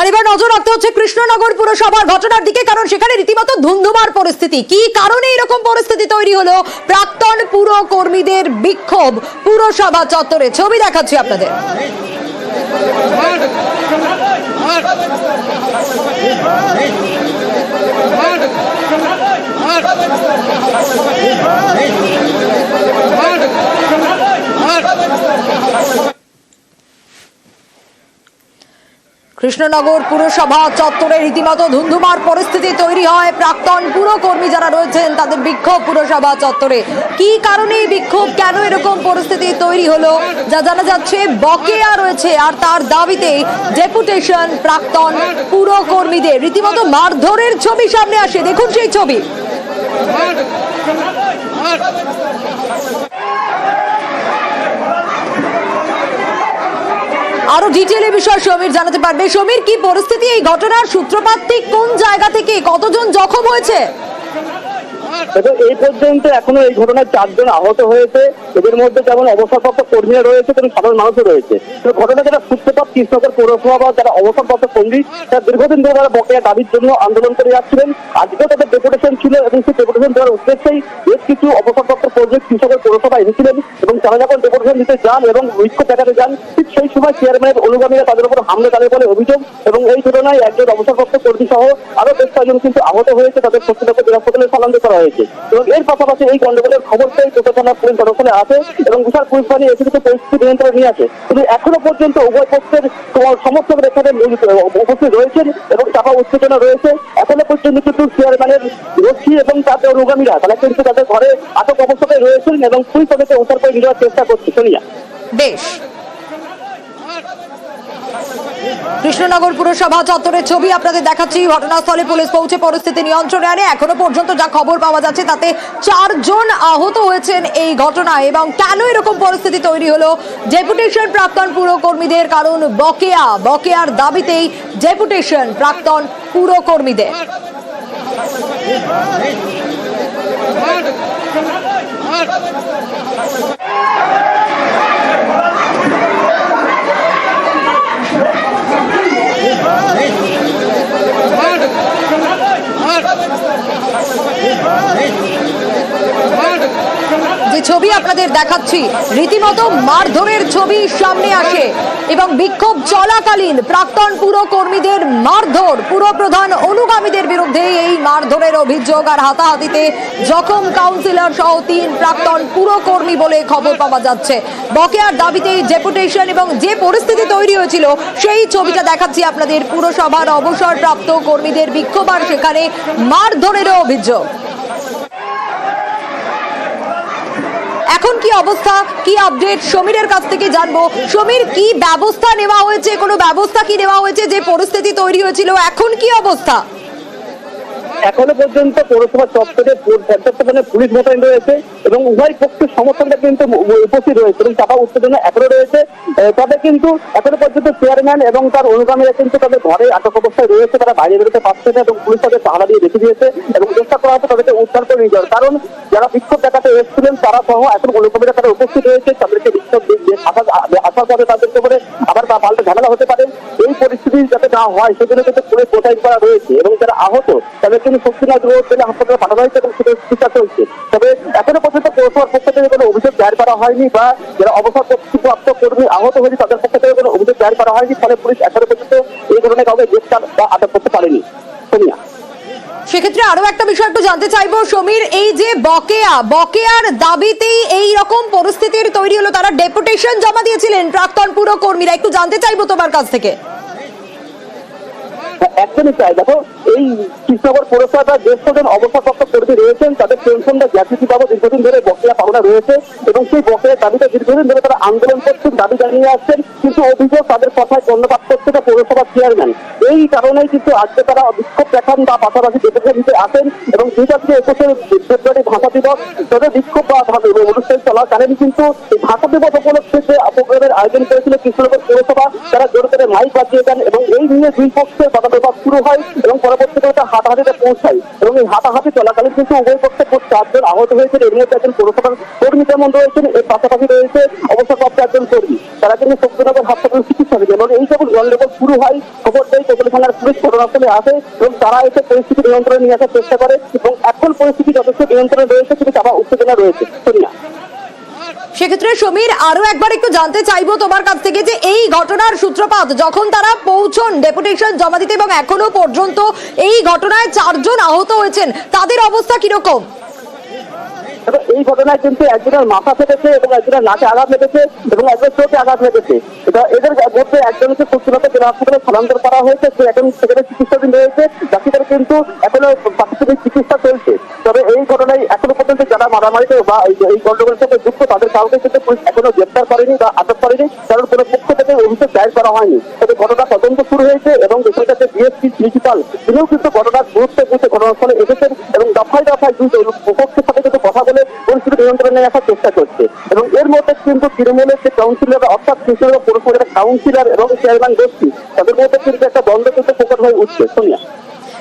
আর এবার নজর রাখতে হচ্ছে কৃষ্ণনগর পুরসভার ঘটনার দিকে, কারণ সেখানে রীতিমতো ধুন্ধুমার পরিস্থিতি। কি কারণে এরকম পরিস্থিতি তৈরি হলো? প্রাক্তন পুর কর্মীদের বিক্ষোভ পুরসভা চত্বরে, ছবি দেখাচ্ছি আপনাদের। কৃষ্ণনগর পুরসভা চত্বরে রীতিমতো ধুন্ধুমার পরিস্থিতি তৈরি হয়। প্রাক্তন পুরকর্মী যারা রয়েছেন তাদের বিক্ষোভ পুরসভা চত্বরে। কি কারণে বিক্ষোভ, কেন এরকম পরিস্থিতি তৈরি হলো যা জানা যাচ্ছে, বকেয়া রয়েছে আর তার দাবিতে ডেপুটেশন প্রাক্তন পুরকর্মীদের। রীতিমতো মারধরের ছবি সামনে আসে, দেখুন সেই ছবি। আরো ডিটেইলে বিষয় সমীর জানাতে পারবে। সমীর, কি পরিস্থিতি, এই ঘটনার সূত্রপাত ঠিক কোন জায়গা থেকে, কতজন জখম হয়েছে? এই পর্যন্ত এখনো এই ঘটনায় 4 জন আহত হয়েছে। এদের মধ্যে যেমন অবসরপ্রাপ্ত কর্মীরা রয়েছে তেমন সাধারণ মানুষও রয়েছে। ঘটনা যেটা সূত্রপাত কৃষ্ণনগর পৌরসভা যারা অবসরপ্রাপ্ত কর্মী তারা দীর্ঘদিন ধরে তারা বকেয়া দাবির জন্য আন্দোলন করে যাচ্ছিলেন। আজকেও তাদের ডেপুটেশন ছিল এবং সেই ডেপুটেশন দেওয়ার উদ্দেশ্যেই বেশ কিছু অবসরপ্রাপ্ত কর্মী কৃষ্ণনগর পৌরসভা এসেছিলেন এবং তারা যখন ডেপুটেশন দিতে যান এবং বিক্ষোভ দেখাতে যান, ঠিক সেই সময় চেয়ারম্যানের অনুগামীরা তাদের উপর হামলা চালায় বলে অভিযোগ। এবং এই ঘটনায় একজন অবসরপ্রাপ্ত কর্মী সহ আরো বেশ কয়েকজন কিন্তু আহত হয়েছে, তাদের শক্তিনগর হাসপাতালে স্থানান্তর করা হয়েছে। এবং এর পাশাপাশি এই গন্ডগোলের খবর পেয়ে কোটা থানা পুলিশ ঘটনাস্থলে আসে এবং বিশাল পুলিশ বাহিনী এসে কিছু পরিস্থিতি নিয়ন্ত্রণে নিয়ে আসে। কিন্তু এখনো পর্যন্ত উভয় পক্ষের সমর্থক এখানে উপস্থিত রয়েছেন এবং চাপা উত্তেজনা রয়েছে। এখনো পর্যন্ত কিন্তু চেয়ারম্যানের রক্ষী এবং তাদের অনুগামীরা তারা কিন্তু তাদের ঘরে আটক অবস্থায় রয়েছেন এবং পুলিশ তাদেরকে উদ্ধার করে নিয়ে যাওয়ার চেষ্টা করছে। সোনিয়া, বেশ। কৃষ্ণনগর পুরসভা চত্বরের ছবি আপনাদের দেখাচ্ছি। ঘটনাস্থলে পুলিশ পৌঁছে পরিস্থিতি নিয়ন্ত্রণে আনে। এখনো পর্যন্ত যা খবর পাওয়া যাচ্ছে তাতে 4 জন আহত হয়েছেন এই ঘটনায়। এবং কেন এরকম পরিস্থিতি তৈরি হলো? ডেপুটেশন প্রাক্তন পুরকর্মীদের, কারণ বকেয়ার দাবিতেই ডেপুটেশন প্রাক্তন পুরকর্মীদের। যে ছবি আপনাদের দেখাচ্ছি, রীতিমতো মারধরের ছবি সামনে আসে এবং বিক্ষোভ চলাকালীন প্রাক্তন পুরকর্মীদের মারধর, পুরপ্রধান অনুগামীদের বিরুদ্ধে এই মারধরের অভিযোগ। আর হাতাহাতিতে জখম কাউন্সিলর সহ 3 প্রাক্তন পুরকর্মী বলে খবর পাওয়া যাচ্ছে। বকেয়ার দাবিতে ডেপুটেশন এবং যে পরিস্থিতি তৈরি হয়েছিল সেই ছবিটা দেখাচ্ছি আপনাদের। পুরসভার অবসরপ্রাপ্ত কর্মীদের বিক্ষোভ আর সেখানে মারধরেরও অভিযোগ। এখন কি অবস্থা, কি আপডেট সমীরের কাছ থেকে জানবো। সমীর, কি ব্যবস্থা নেওয়া হয়েছে, কোনো ব্যবস্থা কি নেওয়া হয়েছে? যে পরিস্থিতি তৈরি হয়েছিল এখন কি অবস্থা? এখনো পর্যন্ত পৌরসভা চত্বরে পর্যাপ্ত পুলিশ মোতায়েন রয়েছে এবং উভয় পক্ষের সমর্থকরা কিন্তু উপস্থিত রয়েছে এবং চাপা উত্তেজনা এখনো রয়েছে। তবে কিন্তু এখনো পর্যন্ত চেয়ারম্যান এবং তার অনুগামীরা কিন্তু তাদের ঘরে আটক অবস্থায় রয়েছে, তারা বাইরে বেরোতে পারছে না এবং পুলিশ তাদের পাহারা দিয়ে রেখে দিয়েছে এবং চেষ্টা করা হচ্ছে তাদেরকে উদ্ধার করে নিয়ে যাওয়ার। কারণ যারা বিক্ষোভ দেখাতে এসেছিলেন তারা সহ এখন অনুগামীরা তারা উপস্থিত রয়েছে, তাদেরকে বিক্ষোভ আসার পরে তাদেরকে করে আবার পাল্টে ঝামেলা হতে পারে। এই পরিস্থিতি যাতে না হয় সেজন্য কিন্তু পুলিশ মোতায়েন করা রয়েছে এবং যারা আহত তাদেরকে শক্তিনগর হাসপাতালে পাঠানো হয়েছে এবং সেটা চিকিৎসা চলছে। তবে এখনো পর্যন্ত পৌরসভার পক্ষ থেকে কোনো অভিযোগ দায়ের করা হয়নি বা যারা অবসরপ্রাপ্ত কর্মী আহত হয়েছে তাদের পক্ষ থেকে কোনো অভিযোগ দায়ের করা হয়নি। ফলে পুলিশ এখনো পর্যন্ত এই ধরনের কাউকে গ্রেফতার বা আটক করতে পারেনি। সোনিয়া, সেক্ষেত্রে আরো একটা বিষয় একটু জানতে চাইবো সমীর, এই যে বকেয়ার দাবিতেই এই রকম পরিস্থিতির তৈরি হলো, তারা ডেপুটেশন জমা দিয়েছিলেন প্রাক্তন পুরকর্মীরা, একটু জানতে চাইবো তোমার কাছ থেকে। একদমই তাই। দেখো, এই কৃষ্ণনগর পৌরসভার যে 100 জন অবসরপ্রাপ্ত কর্মী রয়েছেন তাদের পেনশনটা গ্র্যাচুইটি বাবদ দীর্ঘদিন ধরে বকেয়া পাওনা রয়েছে এবং সেই বকেয়া দাবিতে দীর্ঘদিন ধরে তারা আন্দোলন করছেন, দাবি জানিয়ে আসছেন। কিন্তু অভিযোগ তাদের কথায় কর্ণপাত করছে না পৌরসভার চেয়ারম্যান। এই কারণেই কিন্তু আজকে তারা বিক্ষোভ দেখান বা পাশাপাশি ডেপুটেশন দিতে আসেন এবং 2 থেকে 21 ফেব্রুয়ারি ভাষা দিবস তাদের বিক্ষোভ বা অনুষ্ঠান চলাকালীন কিন্তু ভাষা দিবস উপলক্ষে যে প্রোগ্রামের আয়োজন করেছিল কৃষ্ণনগর পৌরসভা, তারা জোর করে মাইক বাজিয়ে দেন এবং এই নিয়ে 2 পক্ষের সূত্রপাত শুরু হয় এবং পরবর্তীতে হাতাহাতিতে পৌঁছায় এবং এই হাতাহাতি চলাকালীন কিন্তু উভয় পক্ষে 4 জন আহত হয়েছেন। এর মধ্যে একজন পৌরসভার কর্মী যেমন রয়েছেন, এর পাশাপাশি রয়েছে অবসরপ্রাপ্ত একজন কর্মী। তারা কিন্তু শক্তিনগর হাসপাতালে চিকিৎসাধীন এবং এই যখন গন্ডগোল শুরু হয় খবর দেয় কোতোয়ালি থানার পুলিশ ঘটনাস্থলে আসে এবং তারা এসে পরিস্থিতি নিয়ন্ত্রণে নিয়ে আসার চেষ্টা করে এবং এখন পরিস্থিতি যথেষ্ট নিয়ন্ত্রণে রয়েছে, কিন্তু চাপা উত্তেজনা রয়েছে। সোনিয়া, সেক্ষেত্রে সমীর, আরো একবার একটু জানতে চাইবো তোমার কাছ থেকে যে এই ঘটনার সূত্রপাত যখন তারা পৌঁছন ডেপুটেশন জমা দিতে এবং এখনো পর্যন্ত এই ঘটনায় 4 জন আহত হয়েছেন, তাদের অবস্থা কিরকম? এই ঘটনায় কিন্তু একজনের মাথা ফেটেছে এবং একজনের নাকে আঘাত লেগেছে এবং একজন চোখে আঘাত লেগেছে। এদের মধ্যে একজনকে শক্তিগত জেলা হাসপাতালে স্থানান্তর করা হয়েছে, সে এখন সেখানে চিকিৎসাধীন রয়েছে। বাকিদের কিন্তু এখনো প্রাথমিক চিকিৎসা চলছে। তবে এই ঘটনায় এখনো পর্যন্ত যারা মারামারিতে বা এই গন্ডগোলের সাথে যুক্ত তাদের কাউকে কিন্তু পুলিশ এখনো গ্রেপ্তার করেনি বা আটক করেনি, কারণ কোনো পক্ষ থেকে অভিযোগ দায়ের করা হয়নি। তবে ঘটনা তদন্ত শুরু হয়েছে এবং বিষয়টাতে ডিএসপি প্রিন্সিপাল তিনিও কিন্তু ঘটনার গুরুত্ব বুঝে ঘটনাস্থলে এসেছেন এবং দফায় দফায় দুই পক্ষের সাথে কিন্তু কথা বলে পরিস্থিতি নিয়ন্ত্রণে আসার চেষ্টা করছে। এবং এর মধ্যে কিন্তু তৃণমূলের যে কাউন্সিলর অর্থাৎ কৃষ্ণনগর পৌরসভার কাউন্সিলর এবং চেয়ারম্যান গোষ্ঠী তাদের মধ্যে কিন্তু একটা দ্বন্দ্ব কিন্তু প্রকট হয়ে উঠছে। সোনিয়া,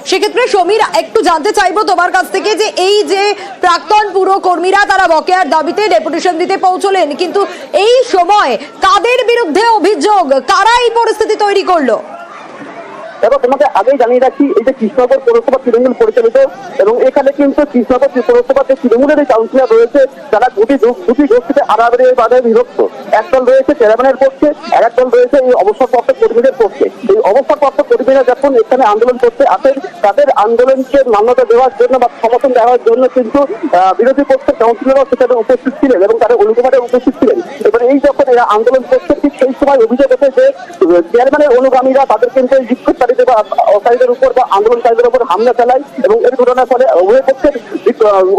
সেক্ষেত্রে সমীর, একটু জানতে চাইবো তোমার কাছ থেকে যে এই যে প্রাক্তন পুর কর্মীরা তারা বকেয়ার দাবিতে ডেপুটেশন দিতে পৌঁছলেন, কিন্তু এই সময় কাদের বিরুদ্ধে অভিযোগ, কারা এই পরিস্থিতি তৈরি করলো? এবং তোমাকে আগেই জানিয়ে রাখি, এই যে কৃষ্ণনগর পৌরসভা তৃণমূল পরিচালিত এবং এখানে কিন্তু কৃষ্ণনগর পৌরসভার যে তৃণমূলের এই কাউন্সিলর রয়েছে তারা দুটি গোষ্ঠীতে আড়াআড়ি বাধায় বিভক্ত। একদল রয়েছে চেয়ারম্যানের পক্ষে, আর একদল রয়েছে এই অবসরপ্রাপ্ত কর্মীদের পক্ষে। এই অবসরপ্রাপ্ত কর্মীরা যখন এখানে আন্দোলন করতে আসেন তাদের আন্দোলনকে মান্যতা দেওয়ার জন্য বা সমর্থন দেওয়ার জন্য কিন্তু বিরোধী পক্ষের কাউন্সিলরও সেখানে উপস্থিত ছিলেন এবং তারা অনুগমানে উপস্থিত ছিলেন। এবার এই যখন এরা আন্দোলন করছে ঠিক সেই সময় অভিযোগ ওঠে যে চেয়ারম্যানের অনুগামীরা তাদের কিন্তু বিক্ষোভকারীদের বা অকারীদের উপর বা আন্দোলনকারীদের উপর হামলা চালায় এবং এর ঘটনার ফলে উভয় পক্ষের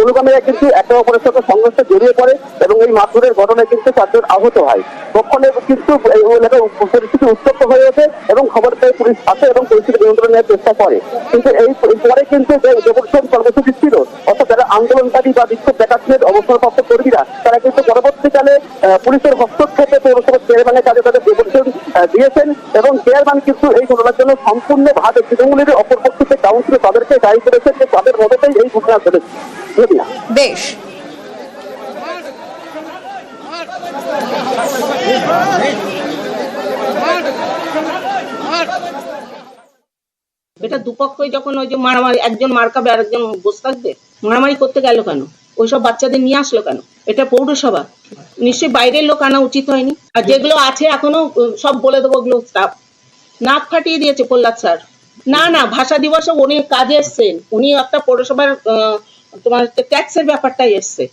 অনুগামীরা কিন্তু একে অপরের সাথে সংঘর্ষে জড়িয়ে পড়ে এবং এই মারধরের ঘটনায় কিন্তু 4 জন আহত হয়। তখন কিন্তু এই এলাকায় পরিস্থিতি উত্তপ্ত হয়ে ওঠে এবং খবর পেয়ে পুলিশ আসে এবং পরিস্থিতি নিয়ন্ত্রণে নেওয়ার চেষ্টা করে। কিন্তু এই পরে কিন্তু যে ডেপুটেশন কর্মসূচি ছিল অর্থাৎ যারা আন্দোলনকারী বা বিক্ষোভ দেখাচ্ছিলেন অবসরপ্রাপ্ত কর্মীরা, তারা কিন্তু পরবর্তীকালে পুলিশের হস্তক্ষেপে পৌরসভার চেয়ারম্যানের কাছে তাদের ডেপুটেশন দিয়েছেন এবং চেয়ারম্যান কিন্তু এই ঘটনার জন্য সম্পূর্ণভাবে তৃণমূলের অপরপক্ষে কাউন্সিলর তাদেরকে দায়ী করেছেন যে তাদের মদতেই এই ঘটনা ঘটেছে। বেশ, এটা দুপক্ষই যখন ওই যে মারামারি, একজন মার খাবে আর একজন বসে থাকবে, মারামারি করতে গেল কেন? ওইসব বাচ্চাদের নিয়ে আসলো কেন? এটা পৌরসভা, নিশ্চয়ই বাইরের লোক আনা উচিত হয়নি। আর যেগুলো আছে এখনো সব বলে দেবো, ওগুলো স্টাফ নাক ফাটিয়ে দিয়েছে প্রহ্লাদ স্যার। না ভাষা দিবসে উনি কাজে এসছেন, উনি একটা পৌরসভার তোমার ট্যাক্সের ব্যাপারটাই এসছে।